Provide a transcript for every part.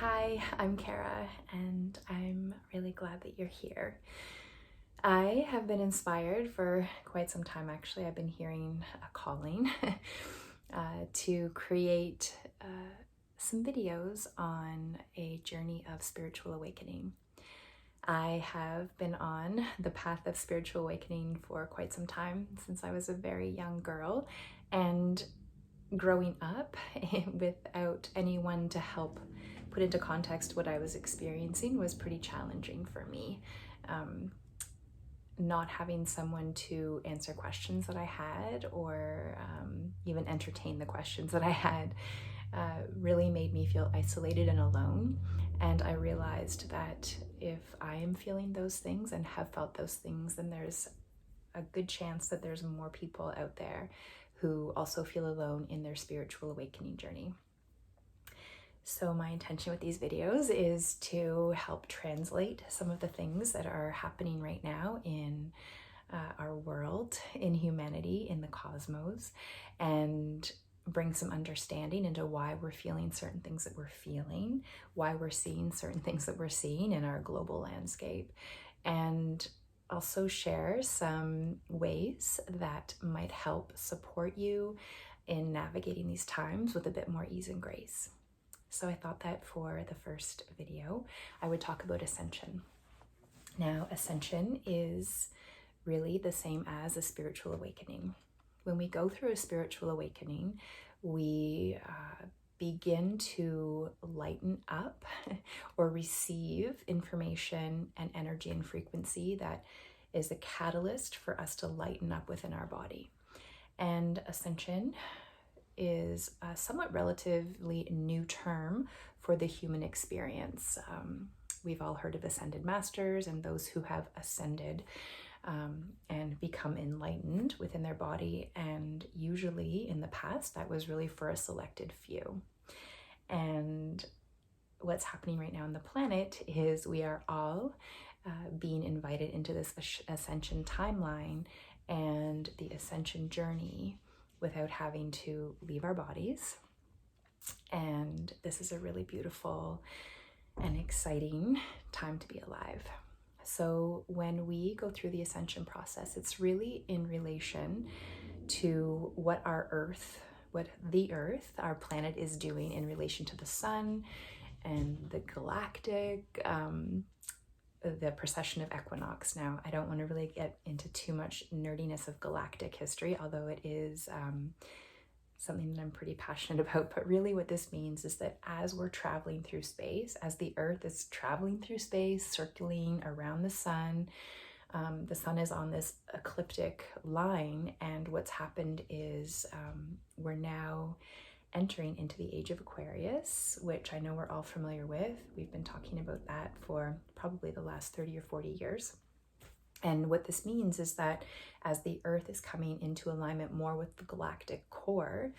Hi, I'm Kara, and I'm really glad that you're here. I have been inspired for quite some time, actually. I've been hearing a calling to create some videos on a journey of spiritual awakening. I have been on the path of spiritual awakening for quite some time, since I was a very young girl, and growing up without anyone to help put into context what I was experiencing was pretty challenging for me. Not having someone to answer questions that I had or even entertain the questions that I had really made me feel isolated and alone. And I realized that if I am feeling those things and have felt those things, then there's a good chance that there's more people out there who also feel alone in their spiritual awakening journey. So my intention with these videos is to help translate some of the things that are happening right now in our world, in humanity, in the cosmos, and bring some understanding into why we're feeling certain things that we're feeling, why we're seeing certain things that we're seeing in our global landscape, and also share some ways that might help support you in navigating these times with a bit more ease and grace. So I thought that for the first video, I would talk about Ascension. Now, Ascension is really the same as a spiritual awakening. When we go through a spiritual awakening, we begin to lighten up or receive information and energy and frequency that is a catalyst for us to lighten up within our body. And Ascension is a somewhat relatively new term for the human experience. We've all heard of ascended masters and those who have ascended and become enlightened within their body. And usually in the past, that was really for a selected few. And what's happening right now on the planet is we are all being invited into this ascension timeline and the ascension journey without having to leave our bodies. And this is a really beautiful and exciting time to be alive. So when we go through the ascension process, it's really in relation to what the earth, our planet, is doing in relation to the sun and the galactic, the precession of equinox. Now, I don't want to really get into too much nerdiness of galactic history, although it is something that I'm pretty passionate about. But really what this means is that as we're traveling through space, as the earth is traveling through space, circling around the sun is on this ecliptic line. And what's happened is we're now entering into the age of Aquarius, which I know we're all familiar with. We've been talking about that for probably the last 30 or 40 years. And what this means is that as the earth is coming into alignment more with the galactic core,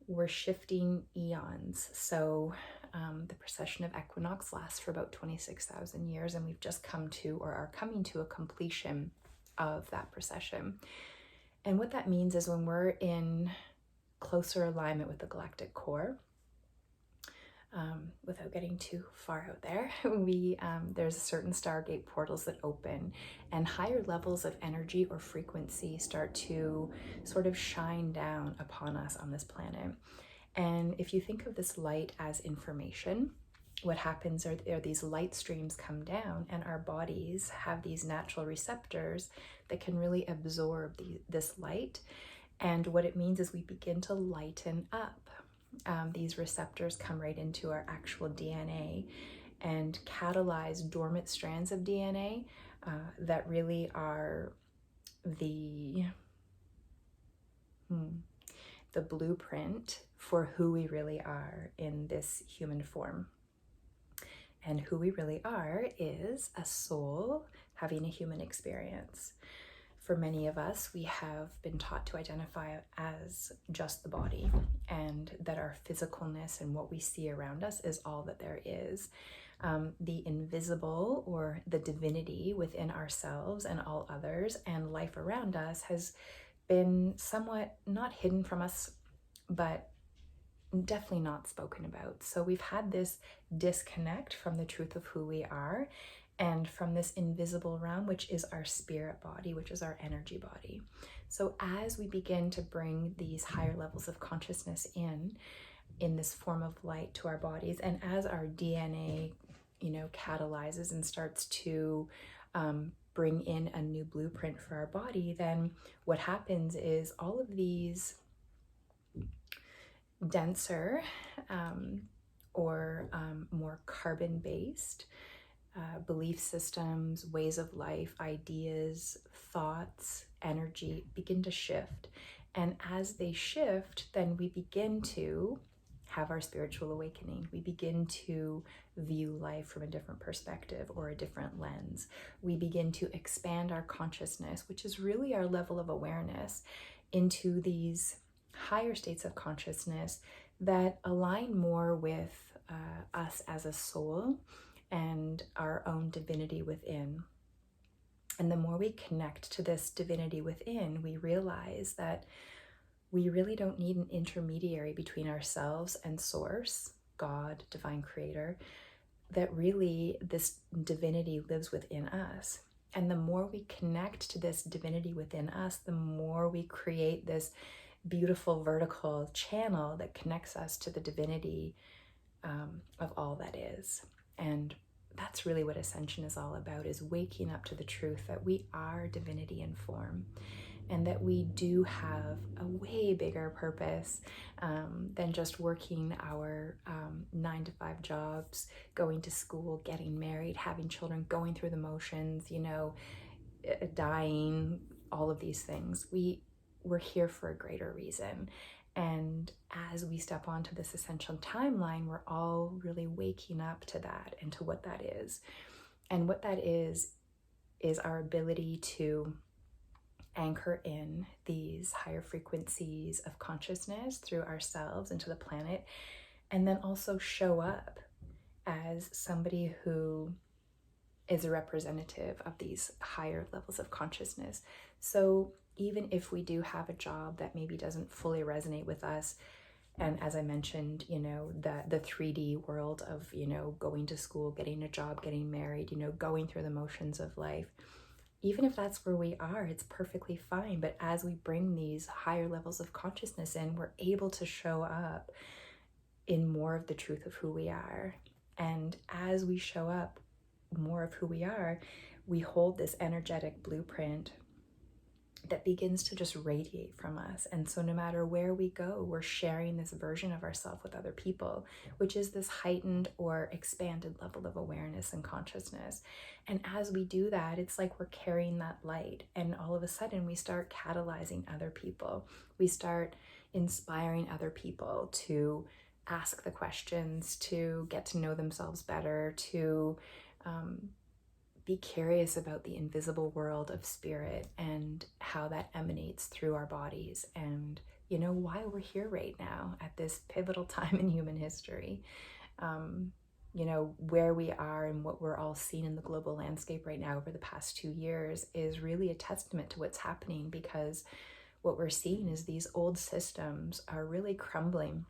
we're shifting eons. So the precession of equinox lasts for about 26,000 years, and we've just come to, or are coming to, a completion of that precession. And what that means is when we're in closer alignment with the galactic core, without getting too far out there, there's certain stargate portals that open, and higher levels of energy or frequency start to sort of shine down upon us on this planet. And if you think of this light as information, what happens are these light streams come down, and our bodies have these natural receptors that can really absorb this light. And what it means is we begin to lighten up. These receptors come right into our actual DNA and catalyze dormant strands of DNA that really are the blueprint for who we really are in this human form. And who we really are is a soul having a human experience. For many of us, we have been taught to identify as just the body, and that our physicalness and what we see around us is all that there is. The invisible, or the divinity within ourselves and all others and life around us, has been somewhat not hidden from us, but definitely not spoken about. So we've had this disconnect from the truth of who we are and from this invisible realm, which is our spirit body, which is our energy body. So as we begin to bring these higher levels of consciousness in this form of light to our bodies, and as our DNA, catalyzes and starts to bring in a new blueprint for our body, then what happens is all of these denser or more carbon-based belief systems, ways of life, ideas, thoughts, energy begin to shift. And as they shift, then we begin to have our spiritual awakening. We begin to view life from a different perspective or a different lens. We begin to expand our consciousness, which is really our level of awareness, into these higher states of consciousness that align more with us as a soul and our own divinity within. And the more we connect to this divinity within, we realize that we really don't need an intermediary between ourselves and Source, God, Divine Creator, that really this divinity lives within us. And the more we connect to this divinity within us, the more we create this beautiful vertical channel that connects us to the divinity of all that is. And that's really what Ascension is all about, is waking up to the truth that we are divinity in form, and that we do have a way bigger purpose than just working our 9-to-5 jobs, going to school, getting married, having children, going through the motions, dying, all of these things. We're here for a greater reason. And as we step onto this Ascension timeline, we're all really waking up to that and to what that is. And what that is our ability to anchor in these higher frequencies of consciousness through ourselves into the planet, and then also show up as somebody who is a representative of these higher levels of consciousness. So even if we do have a job that maybe doesn't fully resonate with us, and as I mentioned, the 3D world of, going to school, getting a job, getting married, going through the motions of life, even if that's where we are, it's perfectly fine. But as we bring these higher levels of consciousness in, we're able to show up in more of the truth of who we are. And as we show up more of who we are, we hold this energetic blueprint that begins to just radiate from us. And so no matter where we go, we're sharing this version of ourselves with other people, which is this heightened or expanded level of awareness and consciousness. And as we do that, it's like we're carrying that light, and all of a sudden we start catalyzing other people. We start inspiring other people to ask the questions, to get to know themselves better, to be curious about the invisible world of spirit and how that emanates through our bodies, and why we're here right now at this pivotal time in human history. Where we are and what we're all seeing in the global landscape right now over the past 2 years is really a testament to what's happening, because what we're seeing is these old systems are really crumbling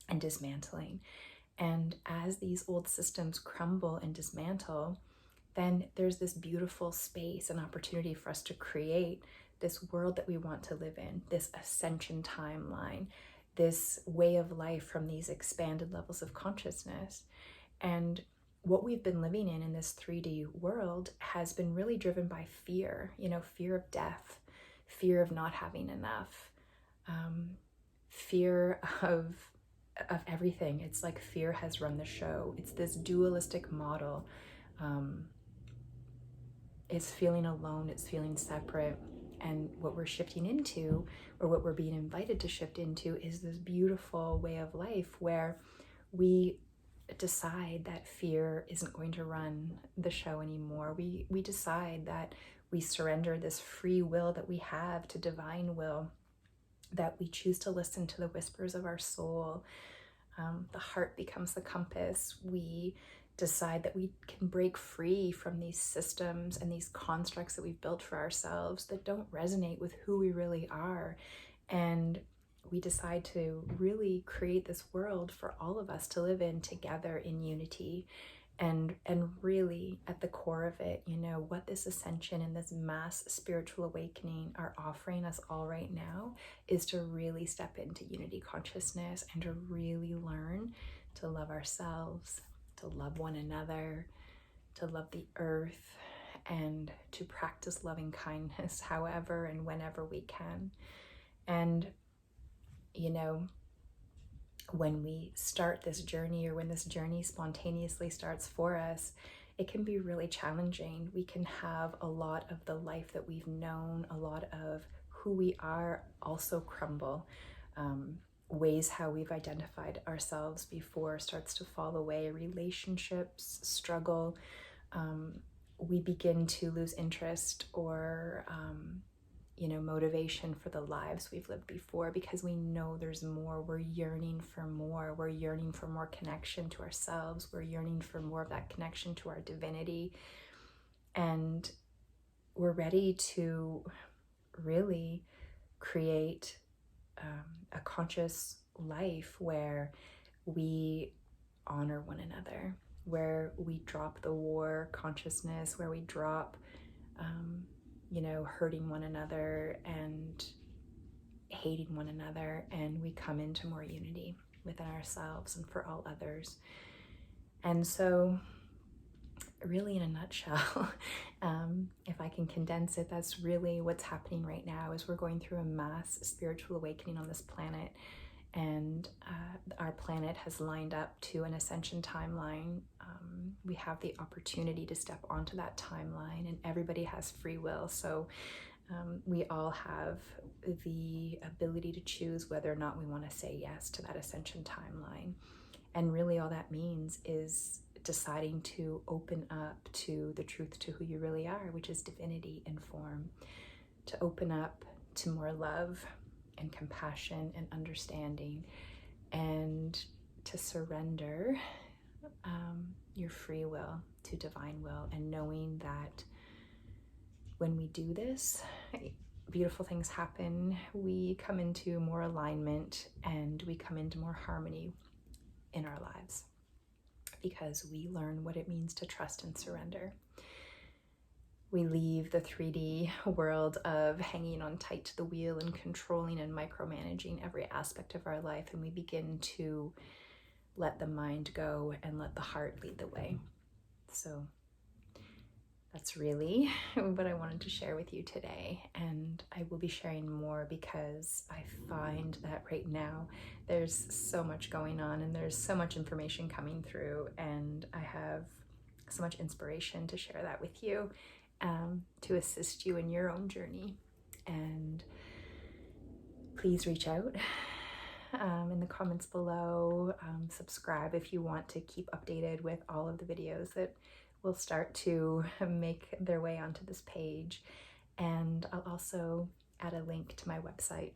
and dismantling. And as these old systems crumble and dismantle, then there's this beautiful space and opportunity for us to create this world that we want to live in, this Ascension timeline, this way of life from these expanded levels of consciousness. And what we've been living in this 3D world has been really driven by fear, fear of death, fear of not having enough, fear of everything. It's like fear has run the show. It's this dualistic model. It's feeling alone, it's feeling separate. And what we're shifting into, or what we're being invited to shift into, is this beautiful way of life where we decide that fear isn't going to run the show anymore. We decide that we surrender this free will that we have to divine will, that we choose to listen to the whispers of our soul. The heart becomes the compass. We decide that we can break free from these systems and these constructs that we've built for ourselves that don't resonate with who we really are. And we decide to really create this world for all of us to live in together in unity. And really at the core of it, you know, what this ascension and this mass spiritual awakening are offering us all right now is to really step into unity consciousness and to really learn to love ourselves, to love one another, to love the earth, and to practice loving kindness however and whenever we can. And, you know, when we start this journey, or when this journey spontaneously starts for us, it can be really challenging. We can have a lot of the life that we've known, a lot of who we are also crumble. Ways how we've identified ourselves before starts to fall away. Relationships struggle. We begin to lose interest or motivation for the lives we've lived before, because we know there's more. We're yearning for more. We're yearning for more connection to ourselves. We're yearning for more of that connection to our divinity. And we're ready to really create a conscious life where we honor one another, where we drop the war consciousness, where we drop hurting one another and hating one another, and we come into more unity within ourselves and for all others. And so really, in a nutshell, if I can condense it, that's really what's happening right now. Is we're going through a mass spiritual awakening on this planet, and our planet has lined up to an ascension timeline. We have the opportunity to step onto that timeline, and everybody has free will. So we all have the ability to choose whether or not we want to say yes to that ascension timeline. And really all that means is deciding to open up to the truth, to who you really are, which is divinity in form, to open up to more love and compassion and understanding, and to surrender your free will to divine will, and knowing that when we do this, beautiful things happen. We come into more alignment and we come into more harmony in our lives, because we learn what it means to trust and surrender. We leave the 3D world of hanging on tight to the wheel and controlling and micromanaging every aspect of our life, and we begin to let the mind go and let the heart lead the way. So that's really what I wanted to share with you today, and I will be sharing more, because I find that right now there's so much going on and there's so much information coming through, and I have so much inspiration to share that with you, to assist you in your own journey. And please reach out in the comments below. Subscribe if you want to keep updated with all of the videos that will start to make their way onto this page. And I'll also add a link to my website,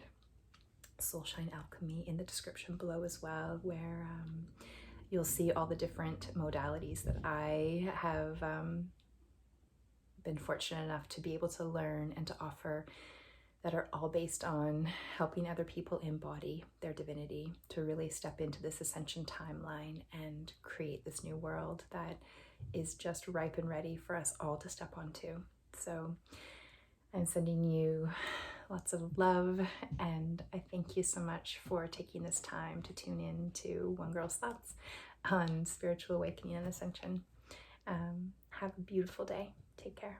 Soulshine Alchemy, in the description below as well, where you'll see all the different modalities that I have been fortunate enough to be able to learn and to offer, that are all based on helping other people embody their divinity, to really step into this ascension timeline and create this new world that is just ripe and ready for us all to step onto. So I'm sending you lots of love, and I thank you so much for taking this time to tune in to One Girl's Thoughts on spiritual awakening and ascension. Have a beautiful day. Take care.